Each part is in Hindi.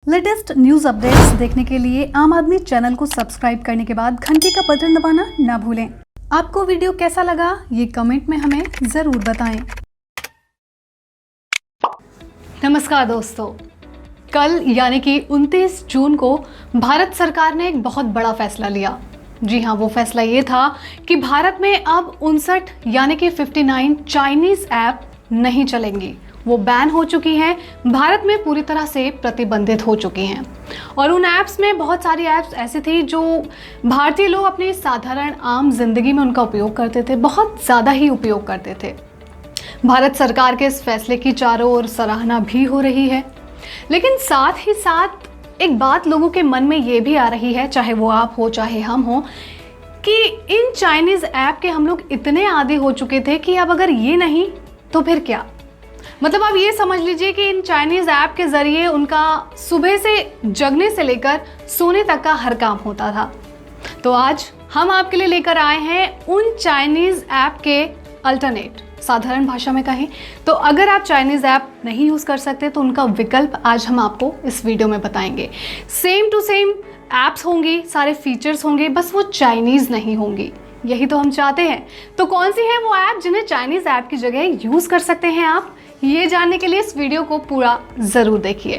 लेटेस्ट न्यूज अपडेट्स देखने के लिए आम आदमी चैनल को सब्सक्राइब करने के बाद घंटी का बटन दबाना ना भूलें। आपको वीडियो कैसा लगा ये कमेंट में हमें जरूर बताएं। नमस्कार दोस्तों, कल यानी कि 29 जून को भारत सरकार ने एक बहुत बड़ा फैसला लिया। जी हाँ, वो फैसला ये था कि भारत में अब 59 यानी कि 59 चाइनीज ऐप नहीं चलेंगी। वो बैन हो चुकी हैं, भारत में पूरी तरह से प्रतिबंधित हो चुकी हैं। और उन ऐप्स में बहुत सारी ऐप्स ऐसी थी जो भारतीय लोग अपनी साधारण आम जिंदगी में उनका उपयोग करते थे, बहुत ज़्यादा ही उपयोग करते थे। भारत सरकार के इस फैसले की चारों ओर सराहना भी हो रही है, लेकिन साथ ही साथ एक बात लोगों के मन में ये भी आ रही है, चाहे वो आप हो चाहे हम हो, कि इन चाइनीज़ ऐप के हम लोग इतने आदी हो चुके थे कि अब अगर ये नहीं तो फिर क्या। मतलब आप ये समझ लीजिए कि इन चाइनीज़ ऐप के ज़रिए उनका सुबह से जगने से लेकर सोने तक का हर काम होता था। तो आज हम आपके लिए लेकर आए हैं उन चाइनीज़ ऐप के अल्टरनेट। साधारण भाषा में कहें तो अगर आप चाइनीज़ ऐप नहीं यूज़ कर सकते तो उनका विकल्प आज हम आपको इस वीडियो में बताएंगे। सेम टू सेम ऐप्स होंगी, सारे फीचर्स होंगे, बस वो चाइनीज़ नहीं होंगी। यही तो हम चाहते हैं। तो कौन सी है वो ऐप जिन्हें चाइनीज़ ऐप की जगह यूज़ कर सकते हैं आप? ये जानने के लिए इस वीडियो को पूरा ज़रूर देखिए।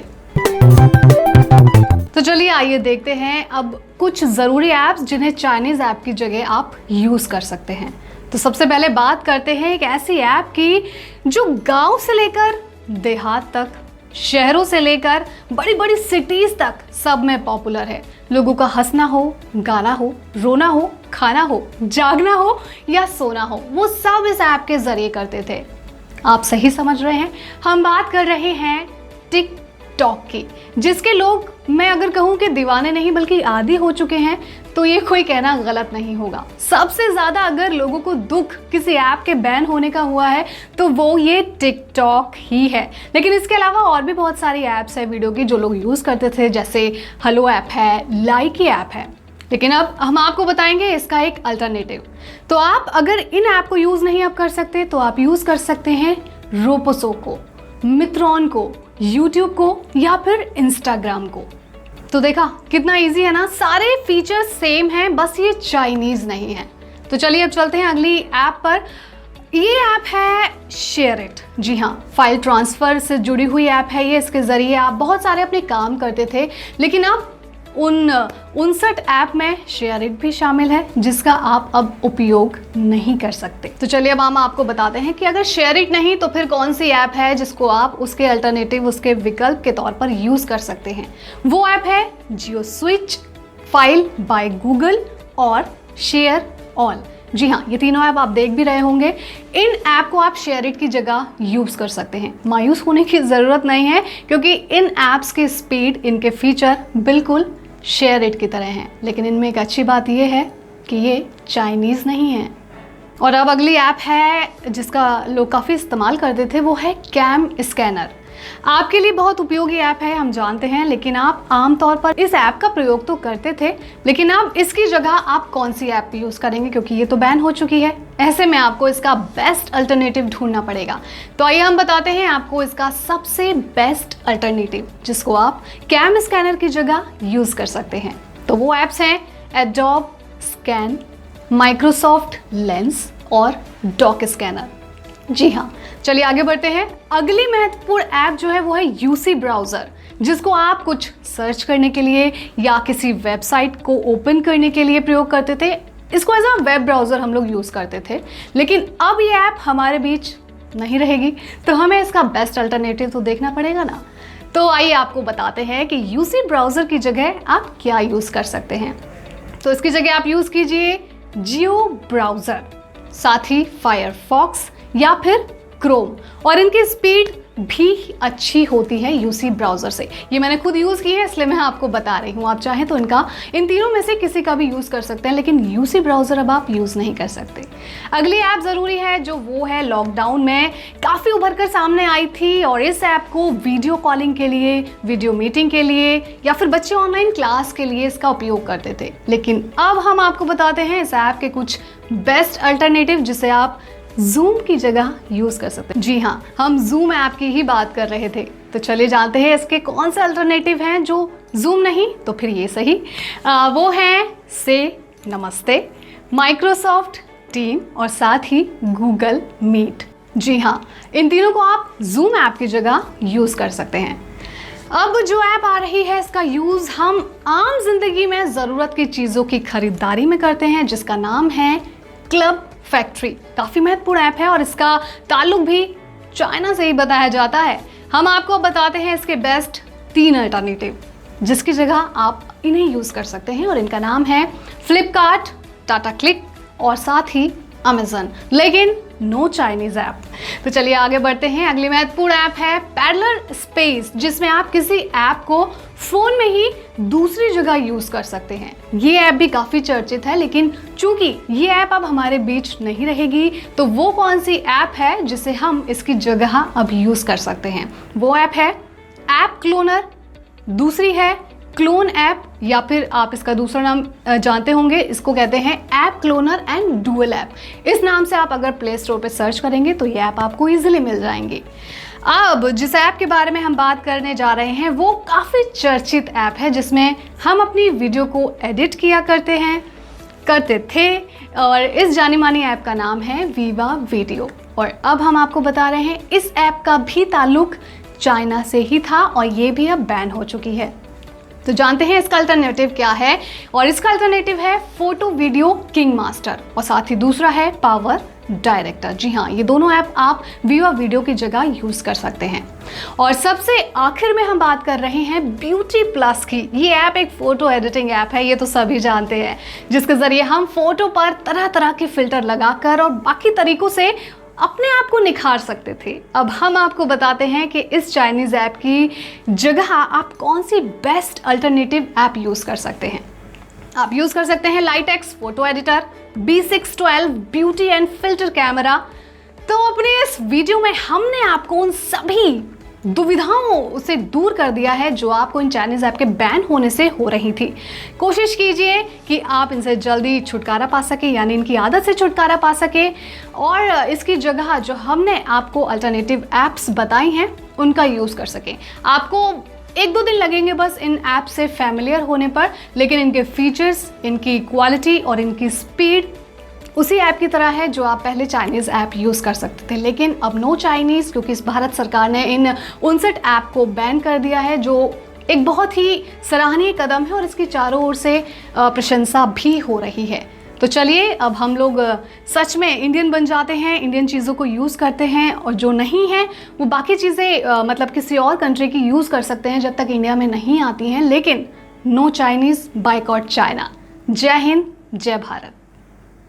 तो चलिए आइए देखते हैं अब कुछ ज़रूरी ऐप्स जिन्हें चाइनीज़ ऐप की जगह आप यूज़ कर सकते हैं। तो सबसे पहले बात करते हैं एक ऐसी ऐप की जो गांव से लेकर देहात तक, शहरों से लेकर बड़ी बड़ी सिटीज़ तक सब में पॉपुलर है। लोगों का हंसना हो, गाना हो, रोना हो, खाना हो, जागना हो या सोना हो, वो सब इस ऐप के ज़रिए करते थे। आप सही समझ रहे हैं, हम बात कर रहे हैं टिकटॉक की, जिसके लोग मैं अगर कहूँ कि दीवाने नहीं बल्कि आदी हो चुके हैं तो ये कोई कहना गलत नहीं होगा। सबसे ज़्यादा अगर लोगों को दुख किसी ऐप के बैन होने का हुआ है तो वो ये टिकटॉक ही है। लेकिन इसके अलावा और भी बहुत सारी ऐप्स है वीडियो की जो लोग यूज़ करते थे, जैसे हेलो ऐप है, लाइकी ऐप है। लेकिन अब हम आपको बताएंगे इसका एक अल्टरनेटिव। तो आप अगर इन ऐप को यूज़ नहीं आप कर सकते तो आप यूज़ कर सकते हैं रोपोसो को, मित्रोन को, यूट्यूब को या फिर इंस्टाग्राम को। तो देखा कितना इजी है ना, सारे फीचर्स सेम हैं, बस ये चाइनीज़ नहीं है। तो चलिए अब चलते हैं अगली ऐप पर। ये ऐप है शेयरिट। जी हाँ, फाइल ट्रांसफ़र से जुड़ी हुई ऐप है ये। इसके ज़रिए आप बहुत सारे अपने काम करते थे, लेकिन अब उन 59 ऐप में शेयरिट भी शामिल है जिसका आप अब उपयोग नहीं कर सकते। तो चलिए अब हम आपको बताते हैं कि अगर शेयरिट नहीं तो फिर कौन सी ऐप है जिसको आप उसके अल्टरनेटिव, उसके विकल्प के तौर पर यूज़ कर सकते हैं। वो ऐप है जियो स्विच, फाइल बाय गूगल और शेयर ऑल। जी हाँ, ये तीनों ऐप आप देख भी रहे होंगे। इन ऐप को आप शेयरिट की जगह यूज़ कर सकते हैं। मायूस होने की ज़रूरत नहीं है क्योंकि इन ऐप्स की स्पीड, इनके फीचर बिल्कुल शेयरिट की तरह हैं। लेकिन इनमें एक अच्छी बात यह है कि ये चाइनीज़ नहीं है। और अब अगली ऐप है जिसका लोग काफ़ी इस्तेमाल करते थे, वो है कैम स्कैनर। आपके लिए बहुत उपयोगी ऐप है, हम जानते हैं, लेकिन आप आमतौर पर इस ऐप का प्रयोग तो करते थे। लेकिन अब इसकी जगह आप कौन सी ऐप यूज़ करेंगे, क्योंकि ये तो बैन हो चुकी है। ऐसे में आपको इसका बेस्ट अल्टरनेटिव ढूंढना पड़ेगा। तो आइए हम बताते हैं आपको इसका सबसे बेस्ट अल्टरनेटिव जिसको आप कैम स्कैनर की जगह यूज़ कर सकते हैं। तो वो ऐप्स हैं एडोब स्कैन, माइक्रोसॉफ्ट लेंस और डॉक स्कैनर। जी हाँ, चलिए आगे बढ़ते हैं। अगली महत्वपूर्ण ऐप जो है वो है यूसी ब्राउज़र, जिसको आप कुछ सर्च करने के लिए या किसी वेबसाइट को ओपन करने के लिए प्रयोग करते थे। इसको एज अ वेब ब्राउज़र हम लोग यूज़ करते थे, लेकिन अब ये ऐप हमारे बीच नहीं रहेगी, तो हमें इसका बेस्ट अल्टरनेटिव तो देखना पड़ेगा ना। तो आइए आपको बताते हैं कि यूसी ब्राउज़र की जगह आप क्या यूज़ कर सकते हैं। तो इसकी जगह आप यूज़ कीजिए जियो ब्राउज़र, साथ ही फायरफॉक्स या फिर क्रोम। और इनकी स्पीड भी अच्छी होती है यूसी ब्राउज़र से। ये मैंने खुद यूज़ की है इसलिए मैं आपको बता रही हूँ। आप चाहें तो इन तीनों में से किसी का भी यूज़ कर सकते हैं, लेकिन यूसी ब्राउज़र अब आप यूज़ नहीं कर सकते। अगली ऐप ज़रूरी है जो वो है लॉकडाउन में काफ़ी उभर कर सामने आई थी, और इस ऐप को वीडियो कॉलिंग के लिए, वीडियो मीटिंग के लिए या फिर बच्चे ऑनलाइन क्लास के लिए इसका उपयोग करते थे। लेकिन अब हम आपको बताते हैं इस ऐप के कुछ बेस्ट अल्टरनेटिव जिसे आप जूम की जगह यूज़ कर सकते हैं। जी हाँ, हम जूम ऐप की ही बात कर रहे थे। तो चलिए जानते हैं इसके कौन से अल्टरनेटिव हैं जो जूम नहीं तो फिर ये सही। वो हैं से नमस्ते, माइक्रोसॉफ्ट टीम और साथ ही गूगल मीट। जी हाँ, इन तीनों को आप जूम ऐप की जगह यूज़ कर सकते हैं। अब जो ऐप आ रही है इसका यूज़ हम आम जिंदगी में ज़रूरत की चीज़ों की खरीदारी में करते हैं, जिसका नाम है क्लब फैक्ट्री। काफ़ी महत्वपूर्ण ऐप है और इसका ताल्लुक भी चाइना से ही बताया जाता है। हम आपको बताते हैं इसके बेस्ट 3 अल्टरनेटिव जिसकी जगह आप इन्हें यूज़ कर सकते हैं, और इनका नाम है फ्लिपकार्ट, टाटा क्लिक और साथ ही अमेजन, लेकिन नो चाइनीज़ ऐप। तो चलिए आगे बढ़ते हैं। अगली महत्वपूर्ण ऐप है पैरेलल स्पेस, जिसमें आप किसी ऐप को फ़ोन में ही दूसरी जगह यूज़ कर सकते हैं। ये ऐप भी काफ़ी चर्चित है, लेकिन चूंकि ये ऐप अब हमारे बीच नहीं रहेगी, तो वो कौन सी ऐप है जिसे हम इसकी जगह अब यूज़ कर सकते हैं? वो ऐप है ऐप क्लोनर, दूसरी है क्लोन ऐप, या फिर आप इसका दूसरा नाम जानते होंगे, इसको कहते हैं app cloner and dual app. इस नाम से आप अगर प्ले स्टोर पे सर्च करेंगे तो ये ऐप आपको इजीली मिल जाएंगी। अब जिस ऐप के बारे में हम बात करने जा रहे हैं वो काफ़ी चर्चित ऐप है, जिसमें हम अपनी वीडियो को एडिट किया करते थे, और इस जानी मानी ऐप का नाम है वीवा वीडियो। और अब हम आपको बता रहे हैं इस ऐप का भी ताल्लुक चाइना से ही था और ये भी अब बैन हो चुकी है। तो जानते हैं इसका अल्टरनेटिव क्या है, और इसका अल्टरनेटिव है फोटो वीडियो किंग मास्टर और साथ ही दूसरा है पावर डायरेक्टर। जी हाँ, ये दोनों ऐप आप वीवा वीडियो की जगह यूज़ कर सकते हैं। और सबसे आखिर में हम बात कर रहे हैं ब्यूटी प्लस की। ये ऐप एक फ़ोटो एडिटिंग ऐप है, ये तो सभी जानते हैं, जिसके ज़रिए हम फ़ोटो पर तरह तरह के फ़िल्टर लगाकर और बाकी तरीक़ों से अपने आप को निखार सकते थे। अब हम आपको बताते हैं कि इस चाइनीज़ ऐप की जगह आप कौन सी बेस्ट अल्टरनेटिव ऐप यूज़ कर सकते हैं। आप यूज़ कर सकते हैं LightX photo editor, B612 beauty and filter camera. तो अपने इस वीडियो में हमने आपको उन सभी दुविधाओं से दूर कर दिया है जो आपको इन चाइनीज़ ऐप के बैन होने से हो रही थी। कोशिश कीजिए कि आप इनसे जल्दी छुटकारा पा सके, यानी इनकी आदत से छुटकारा पा सके, और इसकी जगह जो हमने आपको अल्टरनेटिव ऐप्स बताई हैं उनका यूज़ कर सकें। आपको 1-2 दिन लगेंगे बस इन ऐप से फैमिलियर होने पर, लेकिन इनके फीचर्स, इनकी क्वालिटी और इनकी स्पीड उसी ऐप की तरह है जो आप पहले चाइनीज़ ऐप यूज़ कर सकते थे। लेकिन अब नो चाइनीज़, क्योंकि इस भारत सरकार ने इन 59 ऐप को बैन कर दिया है, जो एक बहुत ही सराहनीय कदम है और इसकी चारों ओर से प्रशंसा भी हो रही है। तो चलिए अब हम लोग सच में इंडियन बन जाते हैं, इंडियन चीज़ों को यूज़ करते हैं, और जो नहीं है वो बाकी चीज़ें मतलब किसी और कंट्री की यूज़ कर सकते हैं जब तक इंडिया में नहीं आती हैं। लेकिन नो चाइनीज़, बायकॉट चाइना। जय हिंद, जय भारत।